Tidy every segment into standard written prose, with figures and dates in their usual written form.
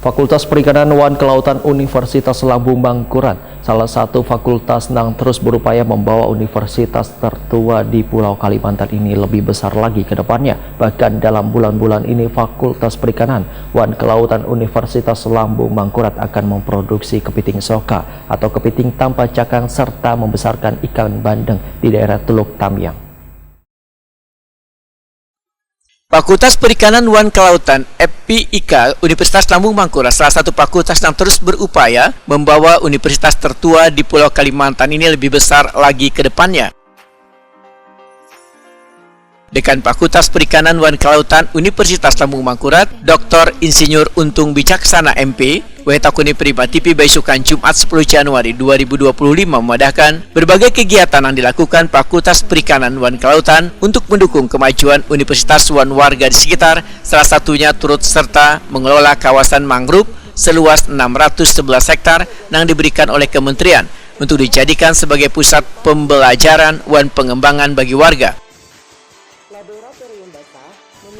Fakultas Perikanan Wan Kelautan Universitas Lambung Mangkurat, salah satu fakultas yang terus berupaya membawa universitas tertua di Pulau Kalimantan ini lebih besar lagi ke depannya. Bahkan dalam bulan-bulan ini, Fakultas Perikanan Wan Kelautan Universitas Lambung Mangkurat akan memproduksi kepiting soka atau kepiting tanpa cakang serta membesarkan ikan bandeng di daerah Teluk Tamyang. Fakultas Perikanan Wan Kelautan FPIK Universitas Lambung Mangkurat salah satu fakultas yang terus berupaya membawa universitas tertua di Pulau Kalimantan ini lebih besar lagi ke depannya. Dekan Fakultas Perikanan Wan Kelautan Universitas Lambung Mangkurat, Dr. Insinyur Untung Bijaksana MP, Wetakuni Prima TV Baisukan Jumat 10 Januari 2025 memadahkan berbagai kegiatan yang dilakukan Fakultas Perikanan Wan Kelautan untuk mendukung kemajuan Universitas Wan warga di sekitar, salah satunya turut serta mengelola kawasan mangrove seluas 611 hektar yang diberikan oleh kementerian untuk dijadikan sebagai pusat pembelajaran Wan pengembangan bagi warga.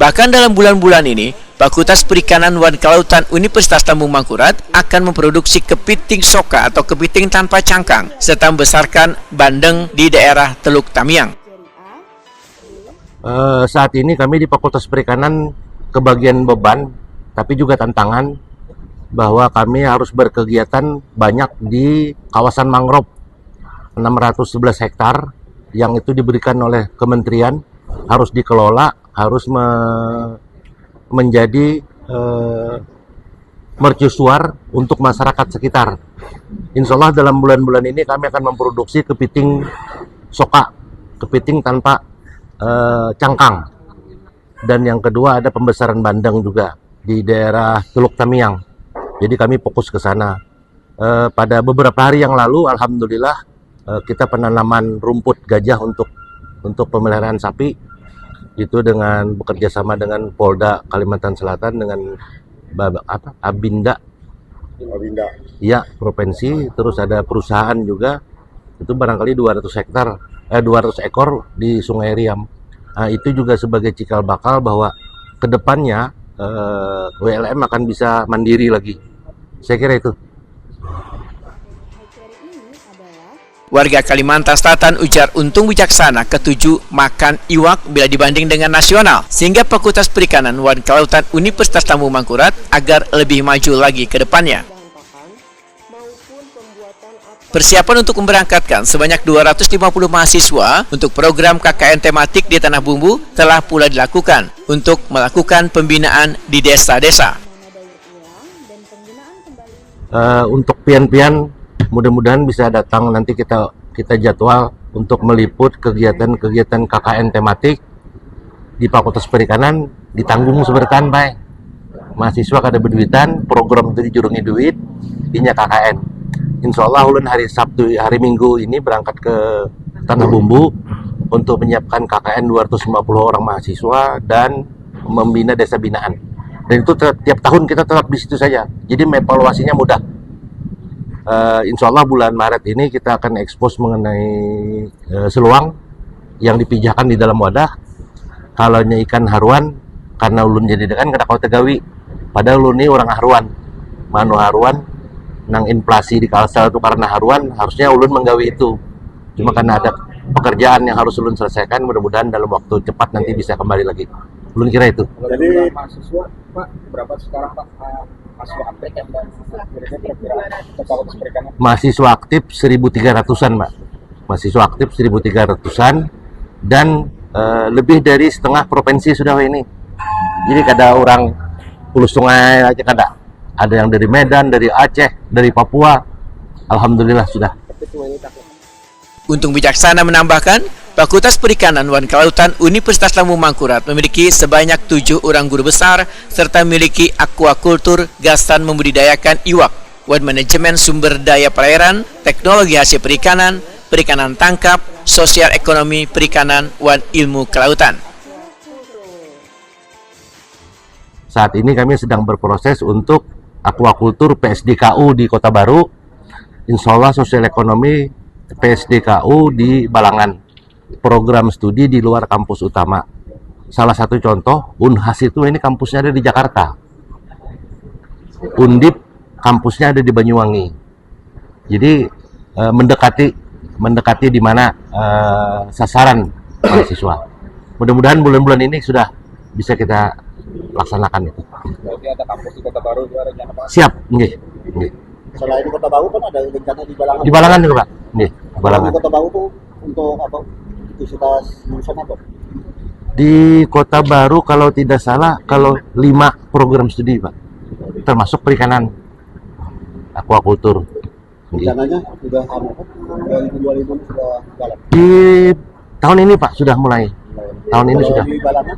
Bahkan dalam bulan-bulan ini, Fakultas Perikanan Wan Kelautan Universitas Lambung Mangkurat akan memproduksi kepiting soka atau kepiting tanpa cangkang, serta membesarkan bandeng di daerah Teluk Tamyang. Saat ini kami di Fakultas Perikanan kebagian beban, tapi juga tantangan bahwa kami harus berkegiatan banyak di kawasan mangrove 611 hektar yang itu diberikan oleh kementerian, harus dikelola, harus menjadi mercusuar untuk masyarakat sekitar. Insya Allah dalam bulan-bulan ini kami akan memproduksi kepiting soka, kepiting tanpa cangkang. Dan yang kedua ada pembesaran bandeng juga di daerah Teluk Tamyang. Jadi kami fokus ke sana. Pada beberapa hari yang lalu, alhamdulillah kita penanaman rumput gajah untuk pemeliharaan sapi. Itu dengan bekerja sama dengan Polda Kalimantan Selatan dengan Abinda. Ya, provinsi, terus ada perusahaan juga. Itu barangkali 200 ekor di Sungai Riam. Nah, itu juga sebagai cikal bakal bahwa kedepannya WLM akan bisa mandiri lagi. Saya kira itu. Warga Kalimantan Selatan, ujar Untung Bijaksana, ketujuh makan iwak bila dibanding dengan nasional, sehingga Fakultas Perikanan Wan Kelautan Universitas Lambung Mangkurat agar lebih maju lagi ke depannya. Persiapan untuk memberangkatkan sebanyak 250 mahasiswa untuk program KKN tematik di Tanah Bumbu telah pula dilakukan untuk melakukan pembinaan di desa-desa. Untuk pian-pian mudah-mudahan bisa datang, nanti kita jadwal untuk meliput kegiatan-kegiatan KKN tematik di Fakultas Perikanan, ditanggung sebertan baik. Mahasiswa kada berduitan, program itu dijurungi duit, inya KKN. Insya Allah ulun hari Sabtu, hari Minggu ini berangkat ke Tanah Bumbu untuk menyiapkan KKN 250 orang mahasiswa dan membina desa binaan. Dan itu tiap tahun kita tetap di situ saja, jadi evaluasinya mudah. Insya Allah bulan Maret ini kita akan ekspos mengenai seluang yang dipijahkan di dalam wadah. Kalaunya ikan haruan, karena ulun jadi kan kada kau tegawi. Padahal ulun ini orang haruan, manu haruan, nang inflasi di Kalsel itu karena haruan, harusnya ulun menggawi itu. Cuma karena ada pekerjaan yang harus ulun selesaikan, mudah-mudahan dalam waktu cepat nanti bisa kembali lagi. Ulun kira itu. Jadi mahasiswa Pak, berapa sekarang Pak? Mahasiswa aktif 1.300-an, Mbak. Mahasiswa aktif 1.300-an dan lebih dari setengah provinsi sudah ini. Jadi kada orang Hulu Sungai aja kada. Ada yang dari Medan, dari Aceh, dari Papua. Alhamdulillah sudah. Untung Bijaksana menambahkan, Fakultas Perikanan Wan Kelautan Universitas Lambung Mangkurat memiliki sebanyak 7 orang guru besar serta memiliki aquakultur, gasan membudidayakan iwak, Wan manajemen sumber daya perairan, teknologi hasil perikanan, perikanan tangkap, sosial ekonomi perikanan, Wan ilmu kelautan. Saat ini kami sedang berproses untuk aquakultur PSDKU di Kota Baru. Insya Allah sosial ekonomi PSDKU di Balangan. Program studi di luar kampus utama. Salah satu contoh, Unhas itu ini kampusnya ada di Jakarta. Undip kampusnya ada di Banyuwangi. Jadi mendekati di mana sasaran mahasiswa. Mudah-mudahan bulan-bulan ini sudah bisa kita laksanakan itu. Berarti ada kampus di Kota Baru juga rencana Pak. Siap, nggih. Nggih. Selain di Kota Baru kan ada rencana di Balangan. Di Balangan juga, Pak. Nggih, di Kalau Balangan. di Kota Baru tuh untuk apa? Universitas jurusan apa? Di Kota Baru kalau tidak salah, kalau 5 program studi, Pak. Termasuk perikanan, aquacultur. Rencananya sudah apa? 2025 sudah jalan. Di tahun ini, Pak, sudah mulai. Tahun ini Kalau sudah. di Balangan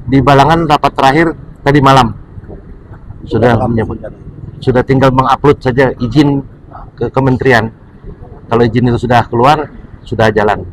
Di Balangan rapat terakhir tadi malam sudah kampus menyebut. rencananya. Sudah tinggal mengupload saja izin ke kementerian. Kalau izin itu sudah keluar, sudah jalan.